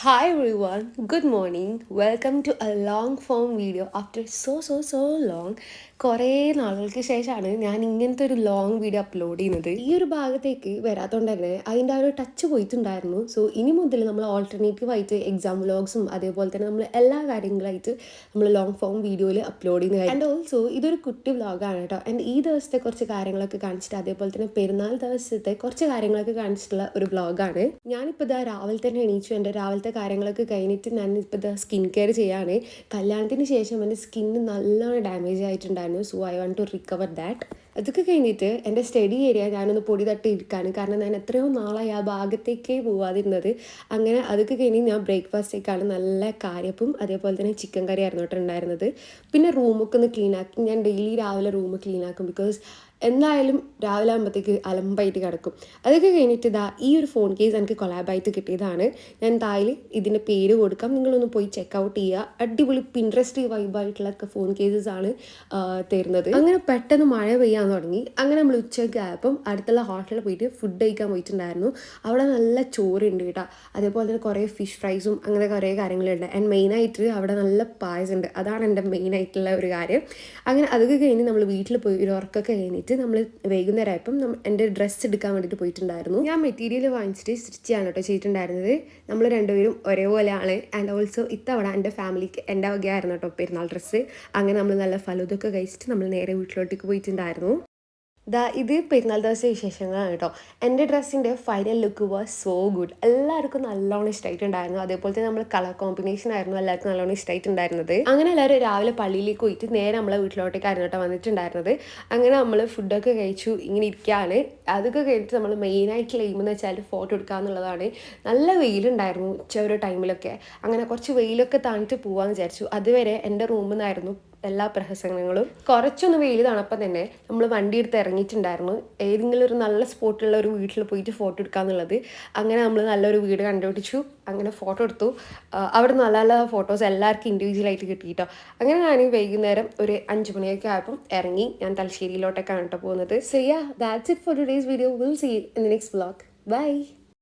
Hi everyone, good morning. Welcome to a long form video after so long. കുറേ നാളുകൾക്ക് ശേഷമാണ് ഞാൻ ഇങ്ങനത്തെ ഒരു ലോങ് വീഡിയോ അപ്ലോഡ് ചെയ്യുന്നത്. ഈ ഒരു ഭാഗത്തേക്ക് വരാത്തതുകൊണ്ട് തന്നെ അതിൻ്റെ ആ ഒരു ടച്ച് പോയിട്ടുണ്ടായിരുന്നു. സോ ഇനി മുതൽ നമ്മൾ ഓൾട്ടർനേറ്റീവ് ആയിട്ട് എക്സാം വ്ലോഗ്സും അതേപോലെ തന്നെ നമ്മൾ എല്ലാ കാര്യങ്ങളായിട്ട് നമ്മൾ ലോങ് ഫോം വീഡിയോയിൽ അപ്ലോഡ് ചെയ്യുന്നത്. ആൻഡ് ഓൾസോ ഇതൊരു കുട്ടി വ്ലോഗാണ് കേട്ടോ. ആൻഡ് ഈ ദിവസത്തെ കുറച്ച് കാര്യങ്ങളൊക്കെ കാണിച്ചിട്ട് അതേപോലെ തന്നെ പെരുന്നാൾ ദിവസത്തെ കുറച്ച് കാര്യങ്ങളൊക്കെ കാണിച്ചിട്ടുള്ള ഒരു വ്ലോഗാണ്. ഞാനിപ്പോൾ ഇതാ രാവിലെ തന്നെ എണീച്ചു. എൻ്റെ രാവിലത്തെ കാര്യങ്ങളൊക്കെ കഴിഞ്ഞിട്ട് ഞാൻ ഇപ്പോൾ ഇതാ സ്കിൻ കെയർ ചെയ്യാണ്. കല്യാണത്തിന് ശേഷം എൻ്റെ സ്കിന്ന് നല്ലോണം ഡാമേജ് ആയിട്ടുണ്ടായിരുന്നു. So I want to recover that. അതൊക്കെ കഴിഞ്ഞിട്ട് എൻ്റെ സ്റ്റഡി ഏരിയ ഞാനൊന്ന് പൊടി തട്ടി ഇരിക്കാണ്. കാരണം ഞാൻ എത്രയോ നാളായി ആ ഭാഗത്തേക്കേ പോവാതിരുന്നത്. അങ്ങനെ അതൊക്കെ കഴിഞ്ഞ് ഞാൻ ബ്രേക്ക്ഫാസ്റ്റേക്കാണ് നല്ല കാരപ്പും അതേപോലെ തന്നെ ചിക്കൻ കറി ആയിരുന്നു കേട്ടോ ഉണ്ടായിരുന്നത്. പിന്നെ റൂമൊക്കെ ഒന്ന് ക്ലീൻ ആക്കി. ഞാൻ ഡെയിലി രാവിലെ റൂം ക്ലീൻ ആക്കും. ബിക്കോസ് എന്തായാലും രാവിലെ ആകുമ്പോഴത്തേക്ക് അലമ്പായിട്ട് കിടക്കും. അതൊക്കെ കഴിഞ്ഞിട്ട് ഇതാ ഈ ഒരു ഫോൺ കേസ് എനിക്ക് കൊളാബായിട്ട് കിട്ടിയതാണ്. ഞാൻ താഴെ ഇതിൻ്റെ പേര് കൊടുക്കാം, നിങ്ങളൊന്ന് പോയി ചെക്കൗട്ട് ചെയ്യുക. അടിപൊളി പിൻട്രസ്റ്റ് വൈബായിട്ടുള്ള ഫോൺ കേസസ് ആണ് തരുന്നത്. അങ്ങനെ പെട്ടെന്ന് മഴ പെയ്യാൻ തുടങ്ങി. അങ്ങനെ നമ്മൾ ഉച്ചയ്ക്ക് ആയപ്പം അടുത്തുള്ള ഹോട്ടലിൽ പോയിട്ട് ഫുഡ് കഴിക്കാൻ പോയിട്ടുണ്ടായിരുന്നു. അവിടെ നല്ല ചോറുണ്ട് കേട്ടോ. അതേപോലെ തന്നെ കുറേ ഫിഷ് ഫ്രൈസും അങ്ങനെ കുറേ കാര്യങ്ങളുണ്ട്. ആൻഡ് മെയിനായിട്ട് അവിടെ നല്ല പായസമുണ്ട്. അതാണ് എൻ്റെ മെയിനായിട്ടുള്ള ഒരു കാര്യം. അങ്ങനെ അതൊക്കെ കഴിഞ്ഞ് നമ്മൾ വീട്ടിൽ പോയി ഒരു ഉറക്കൊക്കെ കഴിഞ്ഞിട്ട് നമ്മൾ വൈകുന്നേരമായപ്പം എൻ്റെ ഡ്രസ്സ് എടുക്കാൻ വേണ്ടിയിട്ട് പോയിട്ടുണ്ടായിരുന്നു. ഞാൻ മെറ്റീരിയൽ വാങ്ങിച്ചിട്ട് സ്റ്റിച്ച് ചെയ്യാൻ കേട്ടോ ചെയ്തിട്ടുണ്ടായിരുന്നത്. നമ്മൾ രണ്ടുപേരും ഒരേപോലെയാണ്. ആൻഡ് ഓൾസോ ഇത്തവണ എൻ്റെ ഫാമിലിക്ക് എൻ്റെ വകയായിരുന്നു കേട്ടോ പെരുന്നാൾ ഡ്രസ്സ്. അങ്ങനെ നമ്മൾ നല്ല ഫലൂദൊക്കെ കഴിച്ചിട്ട് നമ്മൾ നേരെ വീട്ടിലോട്ടേക്ക് പോയിട്ടുണ്ടായിരുന്നു. ഇത് പെരുന്നാൾ ദിവസത്തെ വിശേഷങ്ങളാണ് കേട്ടോ. എൻ്റെ ഡ്രസ്സിൻ്റെ final look was so good. എല്ലാവർക്കും നല്ലോണം ഇഷ്ടമായിട്ടുണ്ടായിരുന്നു. അതേപോലെ തന്നെ നമ്മൾ കളർ കോമ്പിനേഷൻ ആയിരുന്നു എല്ലാവർക്കും നല്ലോണം ഇഷ്ടമായിട്ടുണ്ടായിരുന്നത്. അങ്ങനെ എല്ലാവരും രാവിലെ പള്ളിയിലേക്ക് പോയിട്ട് നേരെ നമ്മളെ വീട്ടിലോട്ടേക്കായിരുന്നു കേട്ടോ വന്നിട്ടുണ്ടായിരുന്നത്. അങ്ങനെ നമ്മൾ ഫുഡൊക്കെ കഴിച്ചു ഇങ്ങനെ ഇരിക്കുകയാണ്. അതൊക്കെ കഴിഞ്ഞിട്ട് നമ്മൾ മെയിനായിട്ടുള്ള എയിം എന്ന് വെച്ചാൽ ഫോട്ടോ എടുക്കുക എന്നുള്ളതാണ്. നല്ല വെയിലുണ്ടായിരുന്നു ഉച്ച ഒരു ടൈമിലൊക്കെ. അങ്ങനെ കുറച്ച് വെയിലൊക്കെ താണിട്ട് പോകാമെന്ന് വിചാരിച്ചു. അതുവരെ എൻ്റെ റൂമിൽ നിന്നായിരുന്നു എല്ലാ പ്രഹസനങ്ങളും. കുറച്ചൊന്ന് വെയിൽ തണുപ്പം തന്നെ നമ്മൾ വണ്ടി എടുത്ത് ഇറങ്ങിയിട്ടുണ്ടായിരുന്നു. ഏതെങ്കിലും ഒരു നല്ല സ്പോട്ടുള്ള ഒരു വീട്ടിൽ പോയിട്ട് ഫോട്ടോ എടുക്കാന്നുള്ളത്. അങ്ങനെ നമ്മൾ നല്ലൊരു വീട് കണ്ടുപിടിച്ചു. അങ്ങനെ ഫോട്ടോ എടുത്തു. അവിടെ നല്ല നല്ല ഫോട്ടോസ് എല്ലാവർക്കും ഇൻഡിവിജ്വലായിട്ട് കിട്ടിയിട്ടോ. അങ്ങനെ ഞാൻ വൈകുന്നേരം ഒരു 5 മണിയൊക്കെ ആയപ്പം ഇറങ്ങി. ഞാൻ തലശ്ശേരിയിലോട്ടൊക്കെയാണ് കേട്ടോ പോകുന്നത്. So yeah, that's it for today's video. Will see you in the next vlog. By.